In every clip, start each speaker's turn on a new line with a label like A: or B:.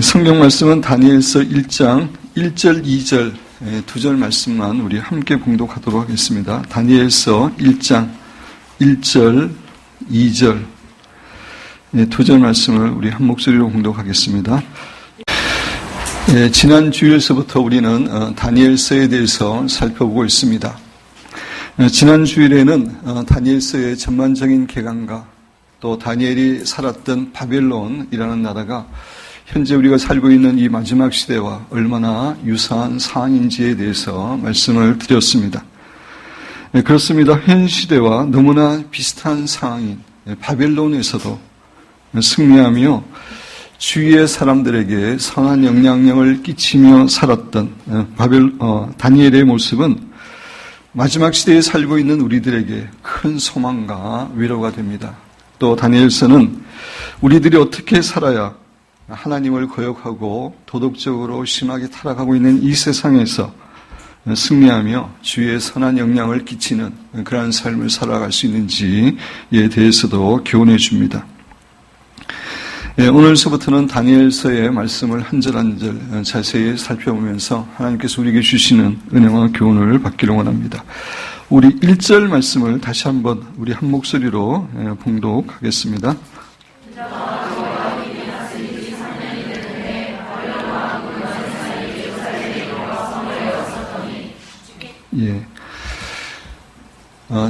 A: 성경 말씀은 다니엘서 1장 1절, 2절 두 절 말씀만 우리 함께 봉독하도록 하겠습니다. 다니엘서 1장 1절, 2절 두 절 말씀을 우리 한 목소리로 봉독하겠습니다. 지난 주일에서부터 우리는 다니엘서에 대해서 살펴보고 있습니다. 지난 주일에는 다니엘서의 전반적인 개강과 또 다니엘이 살았던 바벨론이라는 나라가 현재 우리가 살고 있는 이 마지막 시대와 얼마나 유사한 상황인지에 대해서 말씀을 드렸습니다. 그렇습니다. 현 시대와 너무나 비슷한 상황인 바벨론에서도 승리하며 주위의 사람들에게 선한 영향력을 끼치며 살았던 다니엘의 모습은 마지막 시대에 살고 있는 우리들에게 큰 소망과 위로가 됩니다. 또 다니엘서는 우리들이 어떻게 살아야 하나님을 거역하고 도덕적으로 심하게 타락하고 있는 이 세상에서 승리하며 주위에 선한 영향을 끼치는 그러한 삶을 살아갈 수 있는지에 대해서도 교훈해 줍니다. 오늘서부터는 다니엘서의 말씀을 한 절 한 절 자세히 살펴보면서 하나님께서 우리에게 주시는 은혜와 교훈을 받기를 원합니다. 우리 1절 말씀을 다시 한번 우리 한 목소리로 봉독하겠습니다. 예.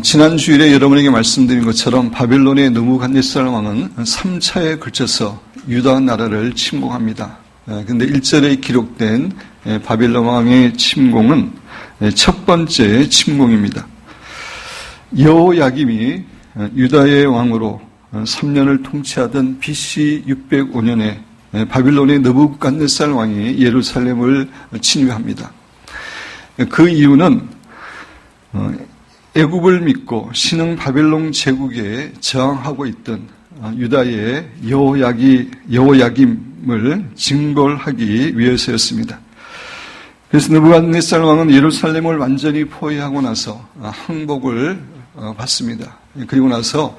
A: 지난 주일에 여러분에게 말씀드린 것처럼 바벨론의 느부갓네살 왕은 3차에 걸쳐서 유다 나라를 침공합니다. 그런데 1절에 기록된 바벨론 왕의 침공은 첫 번째 침공입니다. 여호야김이 유다의 왕으로 3년을 통치하던 BC 605년에 바벨론의 느부갓네살 왕이 예루살렘을 침입합니다. 그 이유는 애굽을 믿고 신흥 바벨론 제국에 저항하고 있던 유다의 여호야김을 징벌하기 위해서였습니다. 그래서 느부갓네살 왕은 예루살렘을 완전히 포위하고 나서 항복을 받습니다. 그리고 나서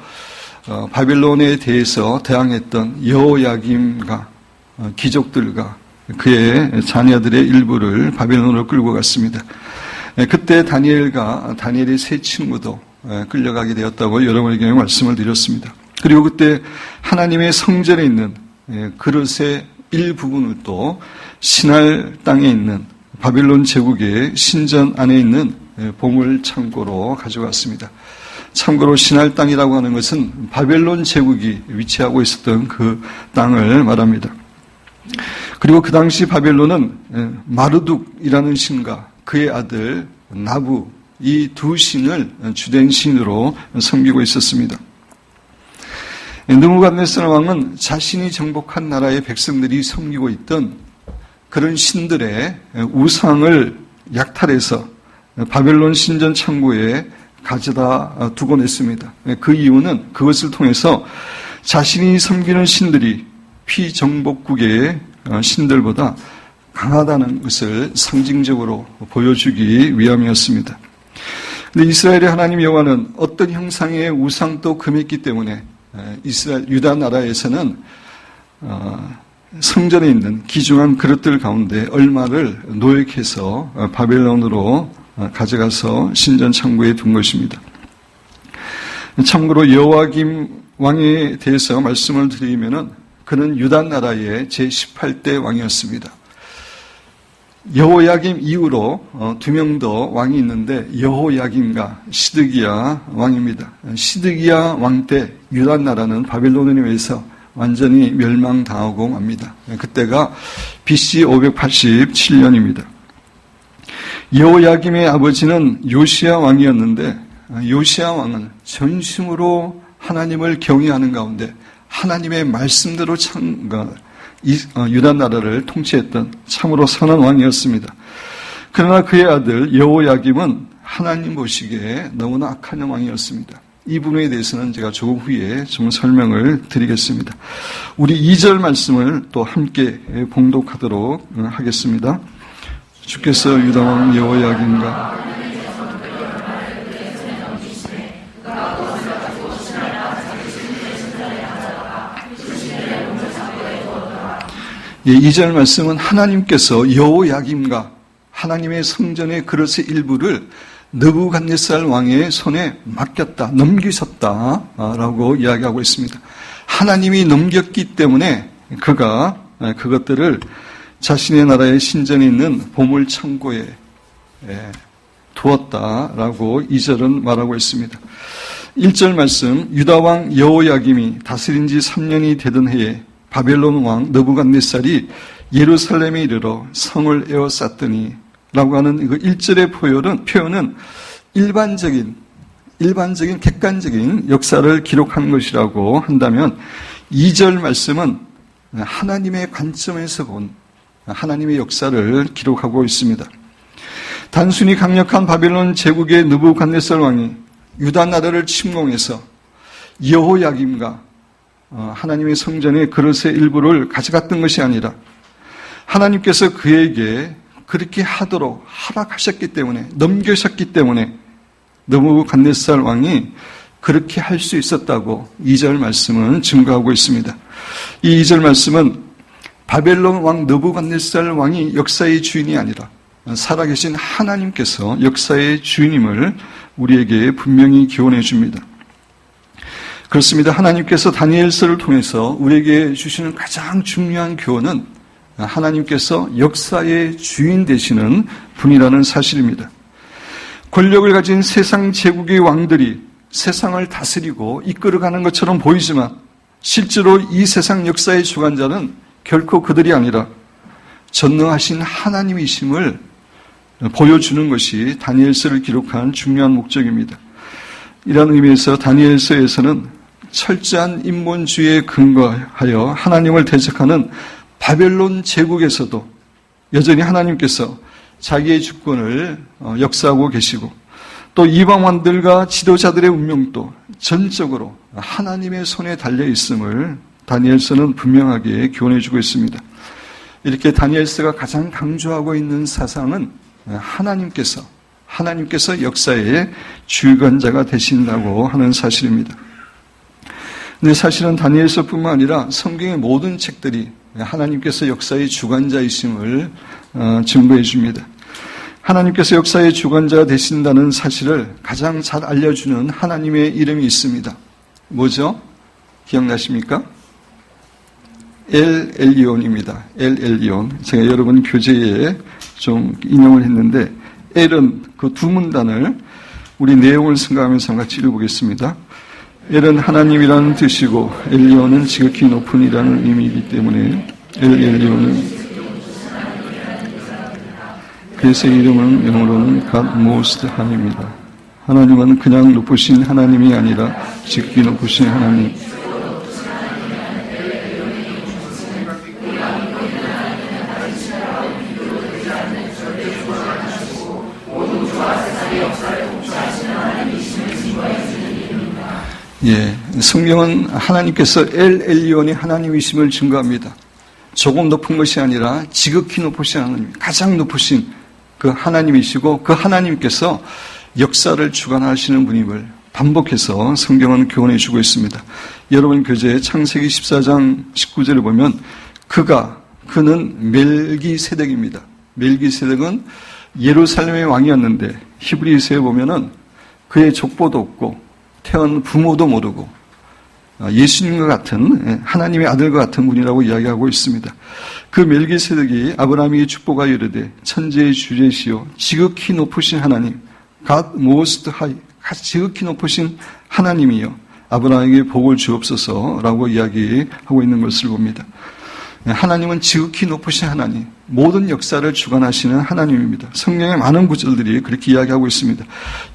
A: 바벨론에 대해서 대항했던 여호야김과 귀족들과 그의 자녀들의 일부를 바벨론으로 끌고 갔습니다. 그때 다니엘의 세 친구도 끌려가게 되었다고 여러분에게 말씀을 드렸습니다. 그리고 그때 하나님의 성전에 있는 그릇의 일부분을 또 신할 땅에 있는 바벨론 제국의 신전 안에 있는 보물 창고로 가져갔습니다. 참고로 신할 땅이라고 하는 것은 바벨론 제국이 위치하고 있었던 그 땅을 말합니다. 그리고 그 당시 바벨론은 마르둑이라는 신과 그의 아들 나부 이 두 신을 주된 신으로 섬기고 있었습니다. 느부갓네살 왕은 자신이 정복한 나라의 백성들이 섬기고 있던 그런 신들의 우상을 약탈해서 바벨론 신전 창고에 가져다 두곤 했습니다. 그 이유는 그것을 통해서 자신이 섬기는 신들이 피정복국의 신들보다 강하다는 것을 상징적으로 보여주기 위함이었습니다. 그런데 이스라엘의 하나님 여호와는 어떤 형상의 우상도 금했기 때문에 유다 나라에서는 성전에 있는 귀중한 그릇들 가운데 얼마를 노획해서 바벨론으로 가져가서 신전 창고에 둔 것입니다. 참고로 여호야김 왕에 대해서 말씀을 드리면은 그는 유다 나라의 제18대 왕이었습니다. 여호야김 이후로 두 명 더 왕이 있는데 여호야김과 시드기야 왕입니다. 시드기야 왕 때 유다 나라는 바벨론에 의해서 완전히 멸망당하고 맙니다. 그때가 BC 587년입니다. 여호야김의 아버지는 요시야 왕이었는데 요시야 왕은 전심으로 하나님을 경외하는 가운데 하나님의 말씀대로 유다 나라를 통치했던 참으로 선한 왕이었습니다. 그러나 그의 아들 여호야김은 하나님 보시기에 너무나 악한 왕이었습니다. 이 부분에 대해서는 제가 조금 후에 좀 설명을 드리겠습니다. 우리 2절 말씀을 또 함께 봉독하도록 하겠습니다. 주께서 유다 왕 여호야김과 2절 말씀은 하나님께서 여호야김과 하나님의 성전의 그릇의 일부를 느부갓네살 왕의 손에 맡겼다, 넘기셨다라고 이야기하고 있습니다. 하나님이 넘겼기 때문에 그가 그것들을 자신의 나라의 신전에 있는 보물 창고에 두었다라고 2절은 말하고 있습니다. 1절 말씀, 유다왕 여호야김이 다스린 지 3년이 되던 해에 바벨론 왕 느부갓네살이 예루살렘에 이르러 성을 에워쌌더니 라고 하는 그 1절의 표현은 일반적인 객관적인 역사를 기록한 것이라고 한다면 2절 말씀은 하나님의 관점에서 본 하나님의 역사를 기록하고 있습니다. 단순히 강력한 바벨론 제국의 느부갓네살 왕이 유다 나라를 침공해서 여호야김과 하나님의 성전의 그릇의 일부를 가져갔던 것이 아니라 하나님께서 그에게 그렇게 하도록 허락하셨기 때문에, 넘겨셨기 때문에 느부갓네살 왕이 그렇게 할 수 있었다고 2절 말씀은 증거하고 있습니다. 이 2절 말씀은 바벨론 왕 느부갓네살 왕이 역사의 주인이 아니라 살아계신 하나님께서 역사의 주인임을 우리에게 분명히 교훈해 줍니다. 그렇습니다. 하나님께서 다니엘서를 통해서 우리에게 주시는 가장 중요한 교훈은 하나님께서 역사의 주인 되시는 분이라는 사실입니다. 권력을 가진 세상 제국의 왕들이 세상을 다스리고 이끌어가는 것처럼 보이지만 실제로 이 세상 역사의 주관자는 결코 그들이 아니라 전능하신 하나님이심을 보여주는 것이 다니엘서를 기록한 중요한 목적입니다. 이런 의미에서 다니엘서에서는 철저한 인본주의에 근거하여 하나님을 대적하는 바벨론 제국에서도 여전히 하나님께서 자기의 주권을 역사하고 계시고 또 이방왕들과 지도자들의 운명도 전적으로 하나님의 손에 달려 있음을 다니엘서는 분명하게 교훈해주고 있습니다. 이렇게 다니엘서가 가장 강조하고 있는 사상은 하나님께서 역사의 주관자가 되신다고 하는 사실입니다. 근데 사실은 다니엘서뿐만 아니라 성경의 모든 책들이 하나님께서 역사의 주관자이심을 증거해 줍니다. 하나님께서 역사의 주관자가 되신다는 사실을 가장 잘 알려주는 하나님의 이름이 있습니다. 뭐죠? 기억나십니까? 엘 엘리온입니다. 엘 엘리온. 제가 여러분 교재에 좀 인용을 했는데 엘은 그 두 문단을 우리 내용을 생각하면서 같이 읽어보겠습니다. 엘은 하나님이라는 뜻이고 엘리온은 지극히 높은 이라는 의미이기 때문에 엘 엘리온은 그래서 이름은 영어로는 God Most High입니다. 하나님은 그냥 높으신 하나님이 아니라 지극히 높으신 하나님. 성경은 하나님께서 엘 엘리온이 하나님이심을 증거합니다. 조금 높은 것이 아니라 지극히 높으신 하나님, 가장 높으신 그 하나님이시고 그 하나님께서 역사를 주관하시는 분임을 반복해서 성경은 교훈해 주고 있습니다. 여러분 교재에 창세기 14장 19절을 보면 그는 멜기세덱입니다. 멜기세덱은 예루살렘의 왕이었는데 히브리서에 보면은 그의 족보도 없고 태어난 부모도 모르고 예수님과 같은 하나님의 아들과 같은 분이라고 이야기하고 있습니다. 그 멜기세덱이 아브라함에게 축복하여 이르되 천지의 주제시요 지극히 높으신 하나님 God Most High 지극히 높으신 하나님이요 아브라함에게 복을 주옵소서라고 이야기하고 있는 것을 봅니다. 하나님은 지극히 높으신 하나님, 모든 역사를 주관하시는 하나님입니다. 성경의 많은 구절들이 그렇게 이야기하고 있습니다.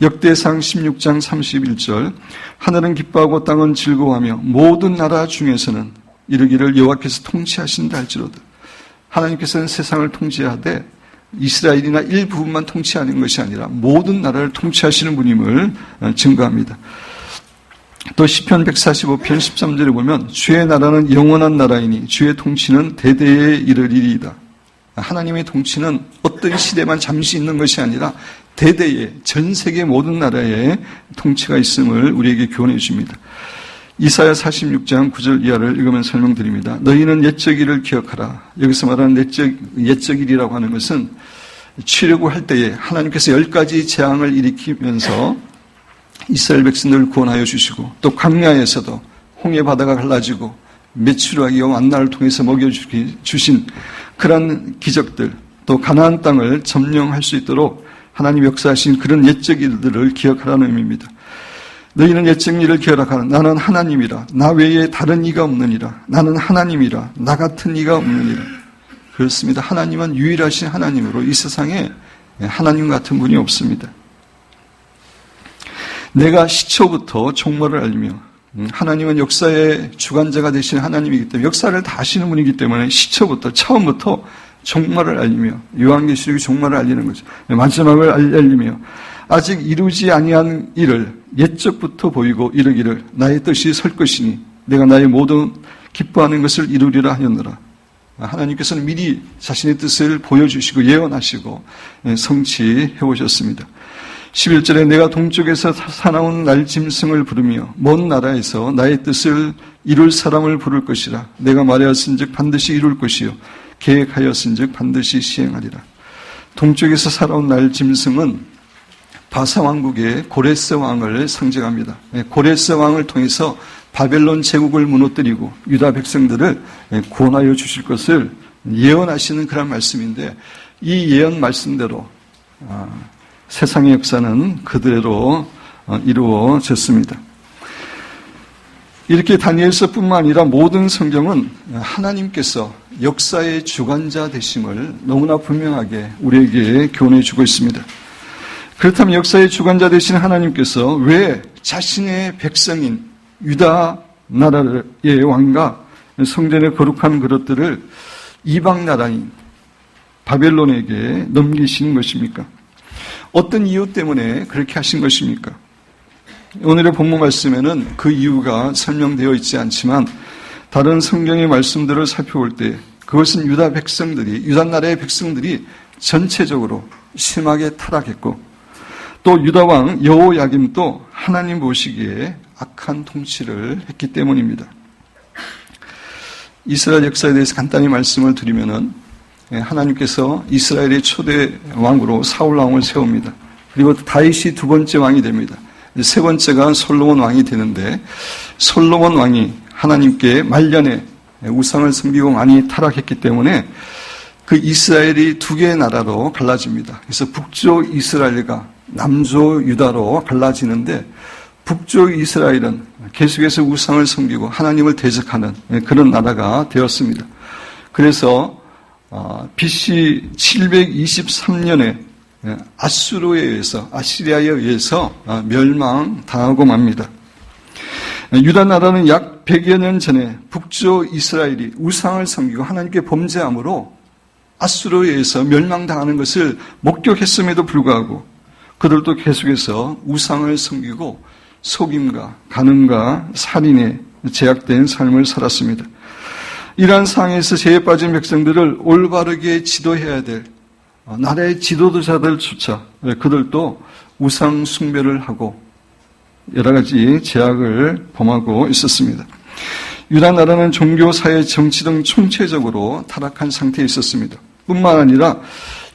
A: 역대상 16장 31절 하늘은 기뻐하고 땅은 즐거워하며 모든 나라 중에서는 이르기를 여호와께서 통치하신다 할지로다. 하나님께서는 세상을 통치하되 이스라엘이나 일부분만 통치하는 것이 아니라 모든 나라를 통치하시는 분임을 증거합니다. 또 시편 145편 13절에 보면 주의 나라는 영원한 나라이니 주의 통치는 대대에 이르리이다. 하나님의 통치는 어떤 시대만 잠시 있는 것이 아니라 대대에 전 세계 모든 나라에 통치가 있음을 우리에게 교훈해 줍니다. 이사야 46장 9절 이하를 읽으면 설명드립니다. 너희는 옛적 일을 기억하라. 여기서 말하는 옛적 일이라고 하는 것은 출애굽할 때에 하나님께서 10가지 재앙을 일으키면서 이스라엘 백성들을 구원하여 주시고, 또 광야에서도 홍해 바다가 갈라지고 메추라기와 만나를 통해서 먹여주신 그런 기적들, 또 가나안 땅을 점령할 수 있도록 하나님 역사하신 그런 옛적 일들을 기억하라는 의미입니다. 너희는 옛적 일을 기억하라. 나는 하나님이라. 나 외에 다른 이가 없느니라. 나는 하나님이라. 나 같은 이가 없느니라. 그렇습니다. 하나님은 유일하신 하나님으로 이 세상에 하나님 같은 분이 없습니다. 내가 시초부터 종말을 알리며, 하나님은 역사의 주관자가 되신 하나님이기 때문에, 역사를 다 하시는 분이기 때문에 시초부터, 처음부터 종말을 알리며, 요한계시록이 종말을 알리는 거죠. 마지막을 알리며 아직 이루지 아니한 일을 옛적부터 보이고 이르기를 나의 뜻이 설 것이니 내가 나의 모든 기뻐하는 것을 이루리라 하였노라. 하나님께서는 미리 자신의 뜻을 보여주시고 예언하시고 성취해 오셨습니다. 11절에 내가 동쪽에서 사나운 날 짐승을 부르며 먼 나라에서 나의 뜻을 이룰 사람을 부를 것이라. 내가 말하였은즉 반드시 이룰 것이요 계획하였은즉 반드시 시행하리라. 동쪽에서 살아온 날 짐승은 바사 왕국의 고레스 왕을 상징합니다. 고레스 왕을 통해서 바벨론 제국을 무너뜨리고 유다 백성들을 구원하여 주실 것을 예언하시는 그런 말씀인데, 이 예언 말씀대로 세상의 역사는 그대로 이루어졌습니다. 이렇게 다니엘서뿐만 아니라 모든 성경은 하나님께서 역사의 주관자 되심을 너무나 분명하게 우리에게 교훈해 주고 있습니다. 그렇다면 역사의 주관자 되신 하나님께서 왜 자신의 백성인 유다 나라의 왕과 성전의 거룩한 그릇들을 이방 나라인 바벨론에게 넘기시는 것입니까? 어떤 이유 때문에 그렇게 하신 것입니까? 오늘의 본문 말씀에는 그 이유가 설명되어 있지 않지만, 다른 성경의 말씀들을 살펴볼 때 그것은 유다 나라의 백성들이 전체적으로 심하게 타락했고, 또 유다 왕 여호야김도 하나님 보시기에 악한 통치를 했기 때문입니다. 이스라엘 역사에 대해서 간단히 말씀을 드리면은, 하나님께서 이스라엘의 초대 왕으로 사울 왕을 세웁니다. 그리고 다윗이 두 번째 왕이 됩니다. 세 번째가 솔로몬 왕이 되는데, 솔로몬 왕이 하나님께 말년에 우상을 섬기고 많이 타락했기 때문에 그 이스라엘이 두 개의 나라로 갈라집니다. 그래서 북쪽 이스라엘과 남쪽 유다로 갈라지는데, 북쪽 이스라엘은 계속해서 우상을 섬기고 하나님을 대적하는 그런 나라가 되었습니다. 그래서 BC 723년에 아시리아에 의해서 멸망당하고 맙니다. 유다 나라는 약 100여 년 전에 북쪽 이스라엘이 우상을 섬기고 하나님께 범죄함으로 아수르에 의해서 멸망당하는 것을 목격했음에도 불구하고 그들도 계속해서 우상을 섬기고 속임과 간음과 살인에 제약된 삶을 살았습니다. 이러한 상황에서 죄에 빠진 백성들을 올바르게 지도해야 될 나라의 지도자들조차 그들도 우상 숭배를 하고 여러 가지 제약을 범하고 있었습니다. 유다 나라는 종교, 사회, 정치 등 총체적으로 타락한 상태에 있었습니다. 뿐만 아니라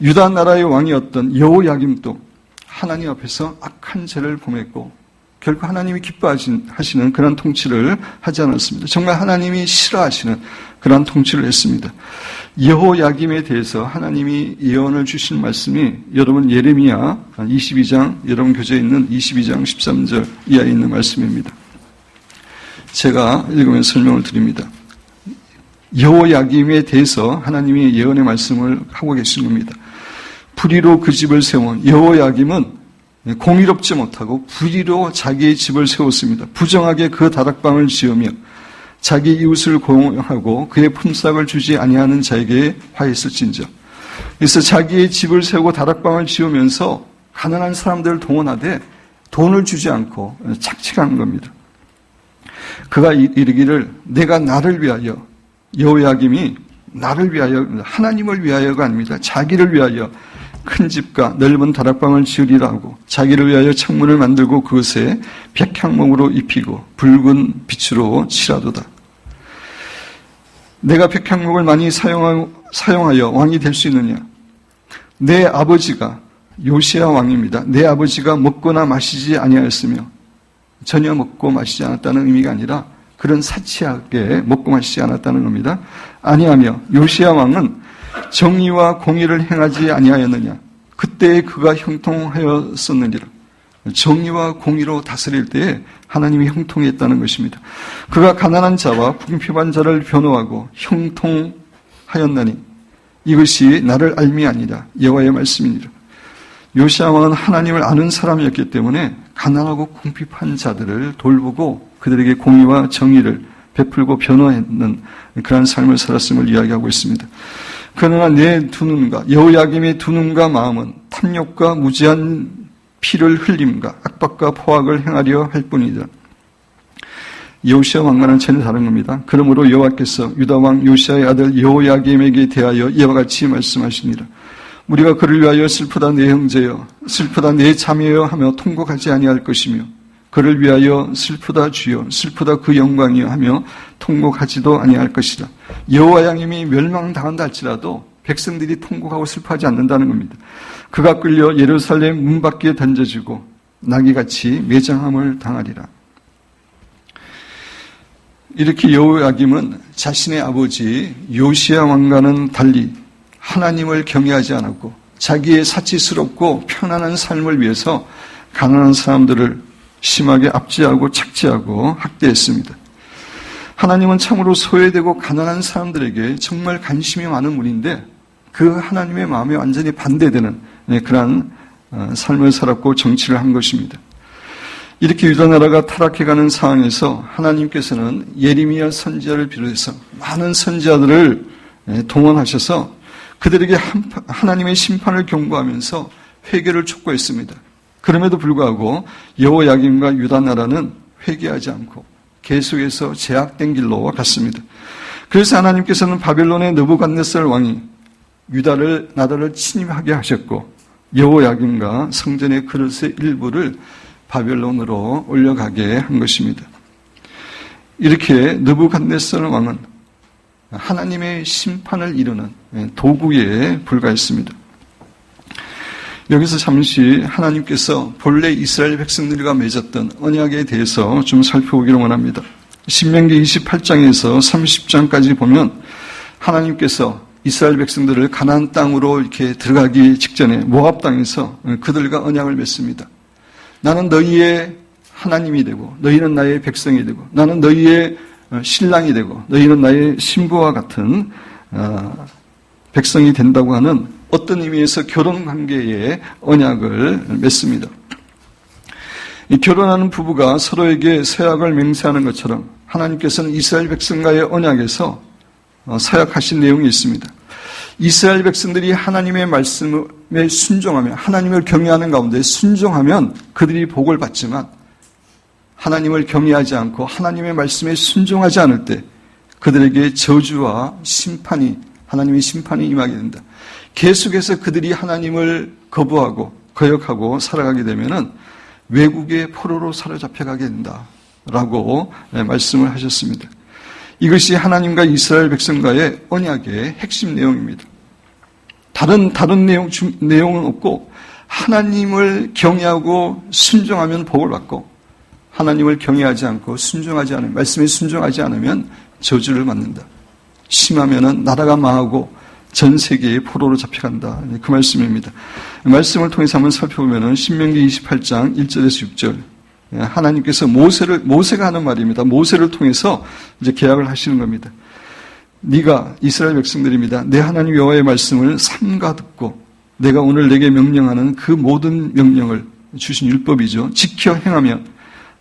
A: 유다 나라의 왕이었던 여호야김도 하나님 앞에서 악한 죄를 범했고 결코 하나님이 기뻐하시는 그런 통치를 하지 않았습니다. 정말 하나님이 싫어하시는 그런 통치를 했습니다. 여호야김에 대해서 하나님이 예언을 주신 말씀이 여러분 예레미야 22장, 여러분 교재에 있는 22장 13절 이하에 있는 말씀입니다. 제가 읽으면서 설명을 드립니다. 여호야김에 대해서 하나님이 예언의 말씀을 하고 계신 겁니다. 불의로 그 집을 세운 여호야김은 공의롭지 못하고 불의로 자기의 집을 세웠습니다. 부정하게 그 다락방을 지으며 자기 이웃을 공경하고 그의 품삯을 주지 아니하는 자에게 화했을진저. 그래서 자기의 집을 세우고 다락방을 지으면서 가난한 사람들을 동원하되 돈을 주지 않고 착취하는 겁니다. 그가 이르기를 내가 나를 위하여, 여호야김이 나를 위하여, 하나님을 위하여가 아닙니다. 자기를 위하여 큰 집과 넓은 다락방을 지으리라 하고 자기를 위하여 창문을 만들고 그것에 백향목으로 입히고 붉은 빛으로 칠하도다. 내가 백향목을 많이 사용하여 왕이 될 수 있느냐? 내 아버지가 요시야 왕입니다. 내 아버지가 먹거나 마시지 아니하였으며 전혀 먹고 마시지 않았다는 의미가 아니라 그런 사치하게 먹고 마시지 않았다는 겁니다. 아니하며 요시야 왕은 정의와 공의를 행하지 아니하였느냐? 그때에 그가 형통하였었느니라. 정의와 공의로 다스릴 때에 하나님이 형통했다는 것입니다. 그가 가난한 자와 궁핍한 자를 변호하고 형통하였나니 이것이 나를 알미 아니라 여호와의 말씀이니라. 요시야 왕은 하나님을 아는 사람이었기 때문에 가난하고 궁핍한 자들을 돌보고 그들에게 공의와 정의를 베풀고 변호하는 그런 삶을 살았음을 이야기하고 있습니다. 그러나 내 두 눈과 여호야김의 두 눈과 마음은 탐욕과 무지한 피를 흘림과 악박과 포악을 행하려 할 뿐이다. 요시야 왕과는 전혀 다른 겁니다. 그러므로 여호와께서 유다 왕 요시야의 아들 여호야김에게 대하여 이와 같이 말씀하시니라. 우리가 그를 위하여 슬프다 내 형제여 슬프다 내 자매여 하며 통곡하지 아니할 것이며 그를 위하여 슬프다 주여 슬프다 그 영광이여 하며 통곡하지도 아니할 것이다. 여호야김이 멸망당한다 할지라도 백성들이 통곡하고 슬퍼하지 않는다는 겁니다. 그가 끌려 예루살렘 문 밖에 던져지고 나귀같이 매장함을 당하리라. 이렇게 여호야김은 자신의 아버지 요시야 왕과는 달리 하나님을 경외하지 않았고 자기의 사치스럽고 편안한 삶을 위해서 가난한 사람들을 심하게 압제하고 착취하고 학대했습니다. 하나님은 참으로 소외되고 가난한 사람들에게 정말 관심이 많은 분인데 그 하나님의 마음에 완전히 반대되는 그러한 삶을 살았고 정치를 한 것입니다. 이렇게 유다 나라가 타락해가는 상황에서 하나님께서는 예레미야 선지자를 비롯해서 많은 선지자들을 동원하셔서 그들에게 하나님의 심판을 경고하면서 회개를 촉구했습니다. 그럼에도 불구하고 여호야김과 유다 나라는 회개하지 않고 계속해서 제약된 길로 갔습니다. 그래서 하나님께서는 바벨론의 느부갓네살 왕이 유다를 나라를 침입하게 하셨고 여호야김과 성전의 그릇의 일부를 바벨론으로 올려가게 한 것입니다. 이렇게 느부갓네살 왕은 하나님의 심판을 이루는 도구에 불과했습니다. 여기서 잠시 하나님께서 본래 이스라엘 백성들과 맺었던 언약에 대해서 좀 살펴보기를 원합니다. 신명기 28장에서 30장까지 보면 하나님께서 이스라엘 백성들을 가나안 땅으로 이렇게 들어가기 직전에 모압 땅에서 그들과 언약을 맺습니다. 나는 너희의 하나님이 되고 너희는 나의 백성이 되고 나는 너희의 신랑이 되고 너희는 나의 신부와 같은 백성이 된다고 하는 어떤 의미에서 결혼관계의 언약을 맺습니다. 이 결혼하는 부부가 서로에게 서약을 맹세하는 것처럼 하나님께서는 이스라엘 백성과의 언약에서 서약하신 내용이 있습니다. 이스라엘 백성들이 하나님의 말씀에 순종하면 하나님을 경외하는 가운데 순종하면 그들이 복을 받지만 하나님을 경외하지 않고 하나님의 말씀에 순종하지 않을 때 그들에게 저주와 심판이 하나님의 심판이 임하게 된다. 계속해서 그들이 하나님을 거부하고 거역하고 살아가게 되면은 외국의 포로로 사로잡혀가게 된다라고 말씀을 하셨습니다. 이것이 하나님과 이스라엘 백성과의 언약의 핵심 내용입니다. 다른 내용은 없고 하나님을 경외하고 순종하면 복을 받고 하나님을 경외하지 않고 순종하지 않으면 말씀에 순종하지 않으면 저주를 받는다. 심하면은 나라가 망하고 전 세계의 포로로 잡혀간다. 그 말씀입니다. 말씀을 통해서 한번 살펴보면은 신명기 28장 1절에서 6절 하나님께서 모세가 하는 말입니다. 모세를 통해서 이제 계약을 하시는 겁니다. 네가 이스라엘 백성들입니다. 내 하나님 여호와의 말씀을 삼가 듣고 내가 오늘 내게 명령하는 그 모든 명령을 주신 율법이죠. 지켜 행하면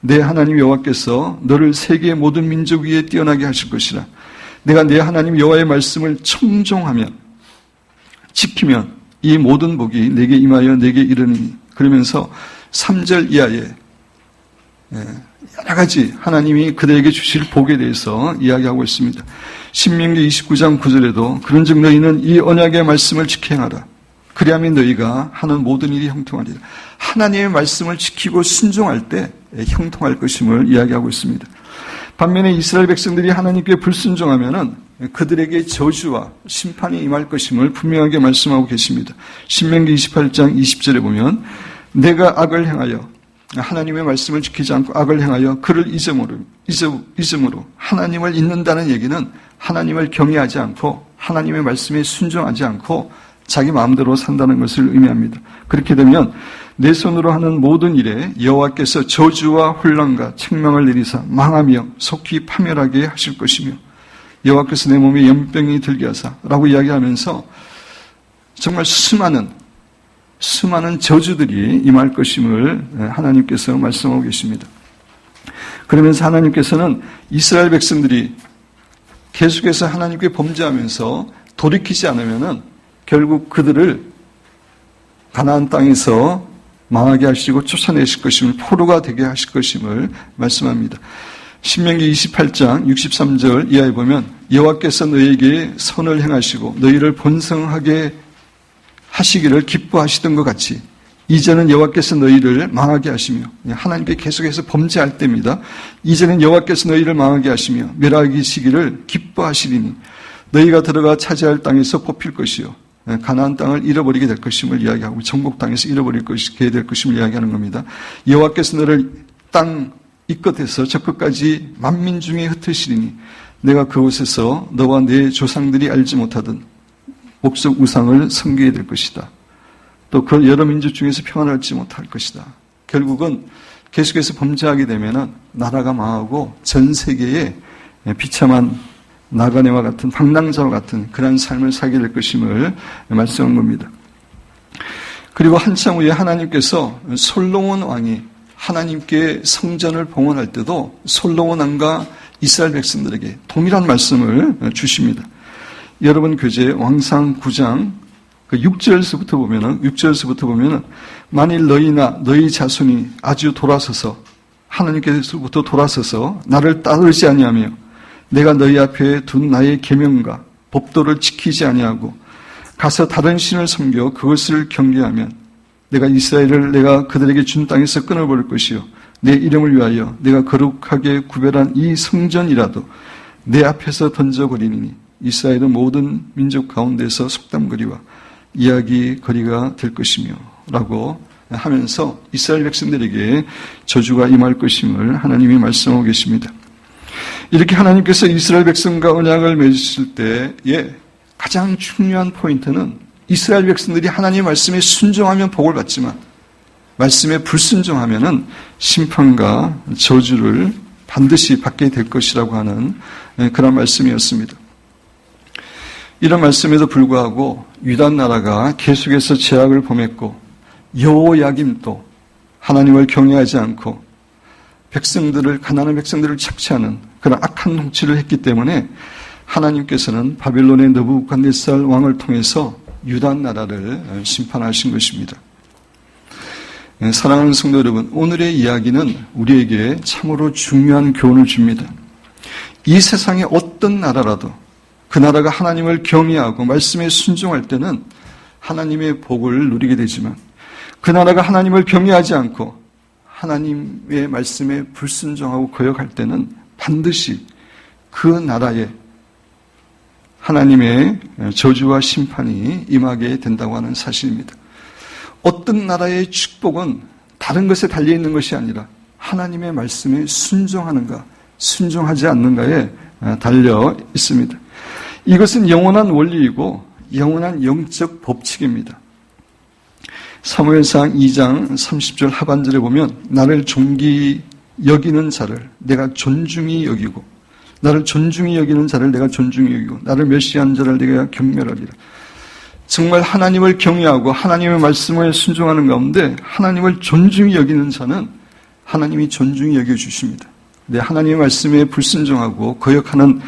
A: 내 하나님 여호와께서 너를 세계의 모든 민족 위에 뛰어나게 하실 것이라. 내가 내 하나님 여호와의 말씀을 청종하면 지키면 이 모든 복이 내게 임하여 내게 이르니. 그러면서 3절 이하에 여러 가지 하나님이 그들에게 주실 복에 대해서 이야기하고 있습니다. 신명기 29장 9절에도 그런즉 너희는 이 언약의 말씀을 지켜 행하라. 그리하면 너희가 하는 모든 일이 형통하리라. 하나님의 말씀을 지키고 순종할 때 형통할 것임을 이야기하고 있습니다. 반면에 이스라엘 백성들이 하나님께 불순종하면은 그들에게 저주와 심판이 임할 것임을 분명하게 말씀하고 계십니다. 신명기 28장 20절에 보면 내가 악을 행하여 하나님의 말씀을 지키지 않고 악을 행하여 그를 잊음으로 하나님을 잊는다는 얘기는 하나님을 경외하지 않고 하나님의 말씀에 순종하지 않고 자기 마음대로 산다는 것을 의미합니다. 그렇게 되면 내 손으로 하는 모든 일에 여호와께서 저주와 혼란과 책망을 내리사 망하며 속히 파멸하게 하실 것이며 여호와께서 내 몸에 연병이 들게 하사라고 이야기하면서 정말 수많은 저주들이 임할 것임을 하나님께서 말씀하고 계십니다. 그러면서 하나님께서는 이스라엘 백성들이 계속해서 하나님께 범죄하면서 돌이키지 않으면은 결국 그들을 가나안 땅에서 망하게 하시고 쫓아내실 것임을 포로가 되게 하실 것임을 말씀합니다. 신명기 28장 63절 이하에 보면 여호와께서 너희에게 선을 행하시고 너희를 번성하게 하시기를 기뻐하시던 것 같이 이제는 여호와께서 너희를 망하게 하시며 하나님께 계속해서 범죄할 때입니다. 이제는 여호와께서 너희를 망하게 하시며 멸하시기를 기뻐하시리니 너희가 들어가 차지할 땅에서 뽑힐 것이요 가나안 땅을 잃어버리게 될 것임을 이야기하고 정복 땅에서 잃어버리게 될 것임을 이야기하는 겁니다. 여호와께서 너를 땅 이 끝에서 저 끝까지 만민 중에 흩으시리니 내가 그곳에서 너와 내 조상들이 알지 못하던 목석 우상을 섬기게 될 것이다. 또 그 여러 민족 중에서 평안을 얻지 못할 것이다. 결국은 계속해서 범죄하게 되면은 나라가 망하고 전 세계에 비참한 나그네와 같은 방랑자와 같은 그런 삶을 살게 될 것임을 말씀한 겁니다. 그리고 한참 후에 하나님께서 솔로몬 왕이 하나님께 성전을 봉헌할 때도 솔로몬 왕과 이스라엘 백성들에게 동일한 말씀을 주십니다. 여러분 교재 왕상 9장 6절에서부터 보면은 만일 너희나 너희 자손이 아주 돌아서서 하나님께서부터 돌아서서 나를 따르지 아니하며 내가 너희 앞에 둔 나의 계명과 법도를 지키지 아니하고 가서 다른 신을 섬겨 그것을 경계하면 내가 이스라엘을 내가 그들에게 준 땅에서 끊어버릴 것이요 내 이름을 위하여 내가 거룩하게 구별한 이 성전이라도 내 앞에서 던져버리니 이스라엘은 모든 민족 가운데서 속담거리와 이야기거리가 될 것이며 라고 하면서 이스라엘 백성들에게 저주가 임할 것임을 하나님이 말씀하고 계십니다. 이렇게 하나님께서 이스라엘 백성과 언약을 맺으실 때의 가장 중요한 포인트는 이스라엘 백성들이 하나님의 말씀에 순종하면 복을 받지만 말씀에 불순종하면은 심판과 저주를 반드시 받게 될 것이라고 하는 그런 말씀이었습니다. 이런 말씀에도 불구하고 유다 나라가 계속해서 죄악을 범했고 여호야김도 하나님을 경외하지 않고 가난한 백성들을 착취하는 그런 악한 통치를 했기 때문에 하나님께서는 바빌론의 느부갓네살 왕을 통해서 유다 나라를 심판하신 것입니다. 사랑하는 성도 여러분, 오늘의 이야기는 우리에게 참으로 중요한 교훈을 줍니다. 이 세상의 어떤 나라라도 그 나라가 하나님을 경외하고 말씀에 순종할 때는 하나님의 복을 누리게 되지만 그 나라가 하나님을 경외하지 않고 하나님의 말씀에 불순종하고 거역할 때는 반드시 그 나라에 하나님의 저주와 심판이 임하게 된다고 하는 사실입니다. 어떤 나라의 축복은 다른 것에 달려있는 것이 아니라 하나님의 말씀에 순종하는가 순종하지 않는가에 달려 있습니다. 이것은 영원한 원리이고 영원한 영적 법칙입니다. 사무엘상 2장 30절 하반절에 보면 나를 존귀 여기는 자를 내가 존중히 여기고 나를 존중히 여기는 자를 내가 존중히 여기고 나를 멸시하는 자를 내가 경멸하리라. 정말 하나님을 경외하고 하나님의 말씀을 순종하는 가운데 하나님을 존중히 여기는 자는 하나님이 존중히 여겨주십니다. 내 하나님의 말씀에 불순종하고 거역하는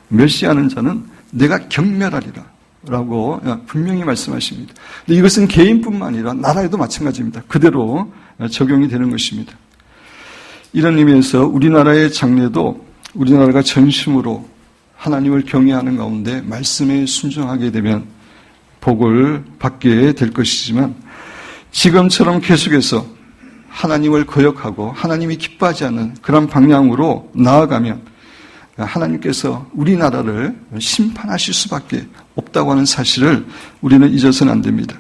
A: 멸시하는 자는 내가 경멸하리라 라고 분명히 말씀하십니다. 근데 이것은 개인뿐만 아니라 나라에도 마찬가지입니다. 그대로 적용이 되는 것입니다. 이런 의미에서 우리나라의 장래도 우리나라가 전심으로 하나님을 경외하는 가운데 말씀에 순종하게 되면 복을 받게 될 것이지만 지금처럼 계속해서 하나님을 거역하고 하나님이 기뻐하지 않는 그런 방향으로 나아가면 하나님께서 우리나라를 심판하실 수밖에 없다고 하는 사실을 우리는 잊어서는 안 됩니다.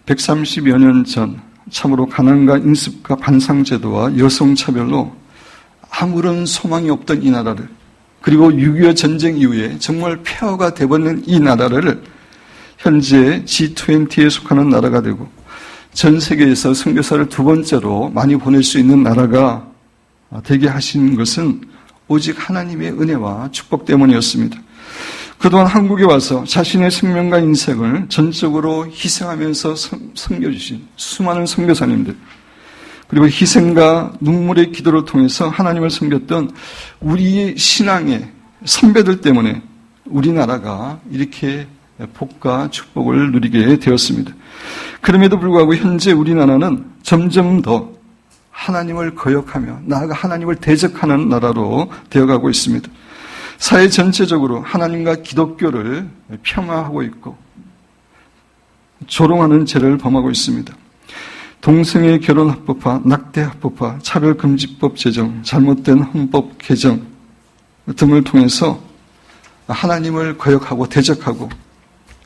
A: 130여 년 전 참으로 가난과 인습과 반상제도와 여성차별로 아무런 소망이 없던 이 나라를, 그리고 6.25 전쟁 이후에 정말 폐허가 되어버린 이 나라를 현재 G20에 속하는 나라가 되고 전 세계에서 선교사를 두 번째로 많이 보낼 수 있는 나라가 되게 하신 것은 오직 하나님의 은혜와 축복 때문이었습니다. 그동안 한국에 와서 자신의 생명과 인생을 전적으로 희생하면서 섬겨주신 수많은 선교사님들, 그리고 희생과 눈물의 기도를 통해서 하나님을 섬겼던 우리의 신앙의 선배들 때문에 우리나라가 이렇게 복과 축복을 누리게 되었습니다. 그럼에도 불구하고 현재 우리나라는 점점 더 하나님을 거역하며 나아가 하나님을 대적하는 나라로 되어가고 있습니다. 사회 전체적으로 하나님과 기독교를 폄하하고 있고 조롱하는 죄를 범하고 있습니다. 동성애 결혼 합법화, 낙태 합법화, 차별금지법 제정, 잘못된 헌법 개정 등을 통해서 하나님을 거역하고 대적하고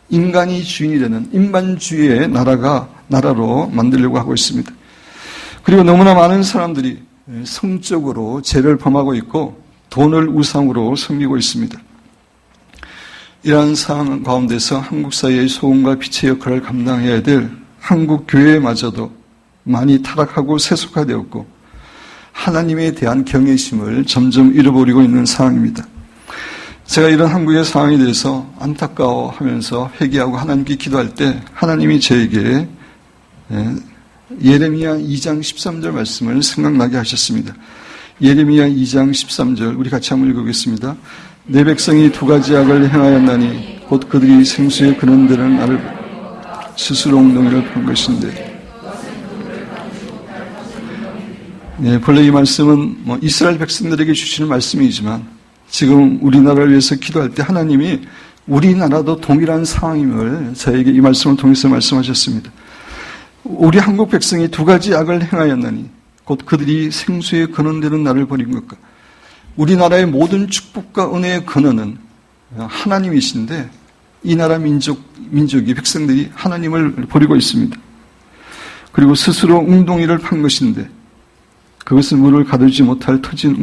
A: 인간이 주인이 되는 인반주의의 나라로 만들려고 하고 있습니다. 그리고 너무나 많은 사람들이 성적으로 죄를 범하고 있고 돈을 우상으로 섬기고 있습니다. 이러한 상황 가운데서 한국 사회의 소금과 빛의 역할을 감당해야 될 한국 교회마저도 많이 타락하고 세속화되었고 하나님에 대한 경외심을 점점 잃어버리고 있는 상황입니다. 제가 이런 한국의 상황에 대해서 안타까워하면서 회개하고 하나님께 기도할 때 하나님이 저에게 예레미야 2장 13절 말씀을 생각나게 하셨습니다. 예레미야 2장 13절 우리 같이 한번 읽어보겠습니다. 내 백성이 두 가지 악을 행하였나니 곧 그들이 생수에 그런 데는 나를 스스로 엉덩이를 판 것인데. 본래 이 말씀은 이스라엘 백성들에게 주시는 말씀이지만 지금 우리나라를 위해서 기도할 때 하나님이 우리나라도 동일한 상황임을 저에게 이 말씀을 통해서 말씀하셨습니다. 우리 한국 백성이 두 가지 악을 행하였나니 곧 그들이 생수의 근원되는 나를 버린 것과 우리나라의 모든 축복과 은혜의 근원은 하나님이신데 이 나라 민족이 백성들이 하나님을 버리고 있습니다. 그리고 스스로 웅덩이를 판 것인데 그것은 물을 가두지 못할 터진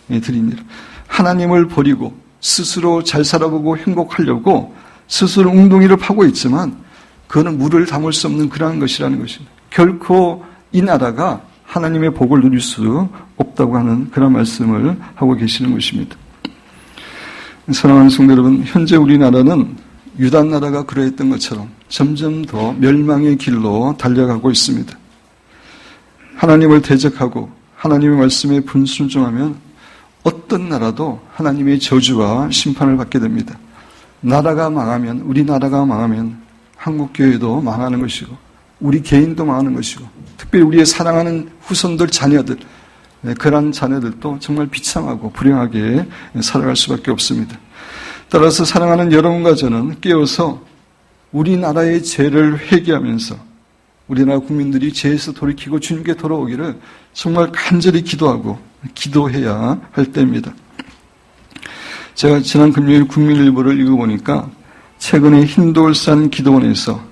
A: 웅덩이들이니라. 하나님을 버리고 스스로 잘 살아보고 행복하려고 스스로 웅덩이를 파고 있지만 그거는 물을 담을 수 없는 그러한 것이라는 것입니다. 결코 이 나라가 하나님의 복을 누릴 수 없다고 하는 그런 말씀을 하고 계시는 것입니다. 사랑하는 성도 여러분, 현재 우리나라는 유다 나라가 그러했던 것처럼 점점 더 멸망의 길로 달려가고 있습니다. 하나님을 대적하고 하나님의 말씀에 불순종하면 어떤 나라도 하나님의 저주와 심판을 받게 됩니다. 나라가 망하면, 우리나라가 망하면 한국교회도 망하는 것이고 우리 개인도 망하는 것이고 특별히 우리의 사랑하는 후손들, 자녀들, 그런 자녀들도 정말 비참하고 불행하게 살아갈 수밖에 없습니다. 따라서 사랑하는 여러분과 저는 깨어서 우리나라의 죄를 회개하면서 우리나라 국민들이 죄에서 돌이키고 주님께 돌아오기를 정말 간절히 기도하고 기도해야 할 때입니다. 제가 지난 금요일 국민일보를 읽어보니까 최근에 흰돌산 기도원에서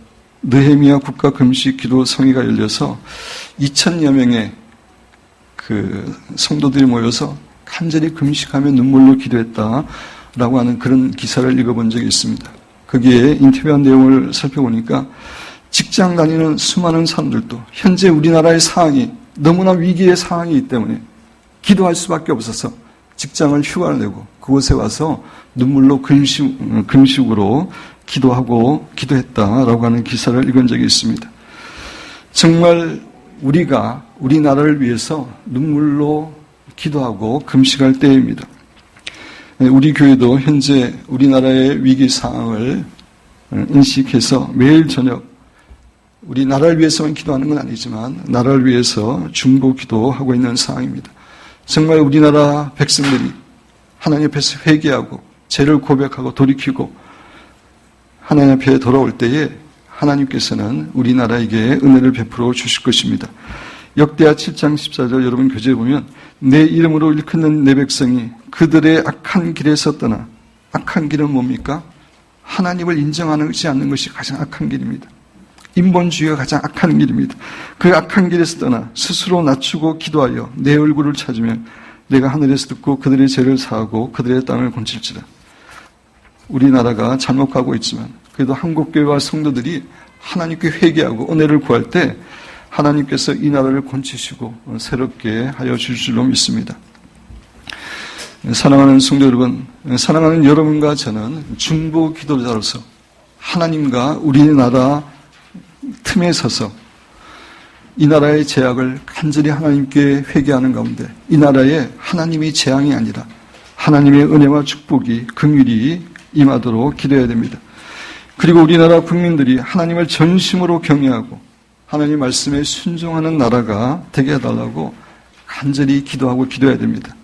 A: 느헤미야 국가금식 기도 성회가 열려서 2,000여 명의 그 성도들이 모여서 간절히 금식하며 눈물로 기도했다라고 하는 그런 기사를 읽어본 적이 있습니다. 거기에 인터뷰한 내용을 살펴보니까 직장 다니는 수많은 사람들도 현재 우리나라의 상황이 너무나 위기의 상황이기 때문에 기도할 수밖에 없어서 직장을 휴가를 내고 그곳에 와서 눈물로 금식으로 기도하고 기도했다라고 하는 기사를 읽은 적이 있습니다. 정말 우리가 우리나라를 위해서 눈물로 기도하고 금식할 때입니다. 우리 교회도 현재 우리나라의 위기 상황을 인식해서 매일 저녁 우리 나라를 위해서만 기도하는 건 아니지만 나라를 위해서 중보 기도하고 있는 상황입니다. 정말 우리나라 백성들이 하나님 앞에서 회개하고 죄를 고백하고 돌이키고 하나님 앞에 돌아올 때에 하나님께서는 우리나라에게 은혜를 베풀어 주실 것입니다. 역대하 7장 14절 여러분 교재에 보면 내 이름으로 일컫는 내 백성이 그들의 악한 길에서 떠나, 악한 길은 뭡니까? 하나님을 인정하지 않는 것이 가장 악한 길입니다. 인본주의가 가장 악한 길입니다. 그 악한 길에서 떠나 스스로 낮추고 기도하여 내 얼굴을 찾으면 내가 하늘에서 듣고 그들의 죄를 사하고 그들의 땅을 고칠지라. 우리나라가 잘못 가고 있지만 그래도 한국교회와 성도들이 하나님께 회개하고 은혜를 구할 때 하나님께서 이 나라를 고치시고 새롭게 하여 주실 줄로 믿습니다. 사랑하는 성도 여러분, 사랑하는 여러분과 저는 중보 기도자로서 하나님과 우리나라 틈에 서서 이 나라의 죄악을 간절히 하나님께 회개하는 가운데 이 나라에 하나님의 재앙이 아니라 하나님의 은혜와 축복이 긍휼이 임하도록 기도해야 됩니다. 그리고 우리나라 국민들이 하나님을 전심으로 경외하고 하나님 말씀에 순종하는 나라가 되게 해달라고 간절히 기도하고 기도해야 됩니다.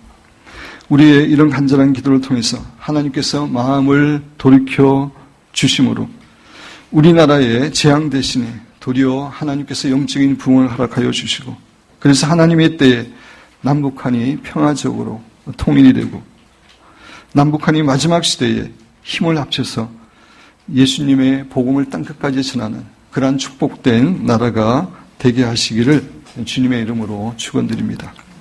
A: 우리의 이런 간절한 기도를 통해서 하나님께서 마음을 돌이켜 주심으로 우리나라의 재앙 대신에 도리어 하나님께서 영적인 부흥을 허락하여 주시고 그래서 하나님의 때에 남북한이 평화적으로 통일이 되고 남북한이 마지막 시대에 힘을 합쳐서 예수님의 복음을 땅끝까지 전하는 그러한 축복된 나라가 되게 하시기를 주님의 이름으로 축원드립니다.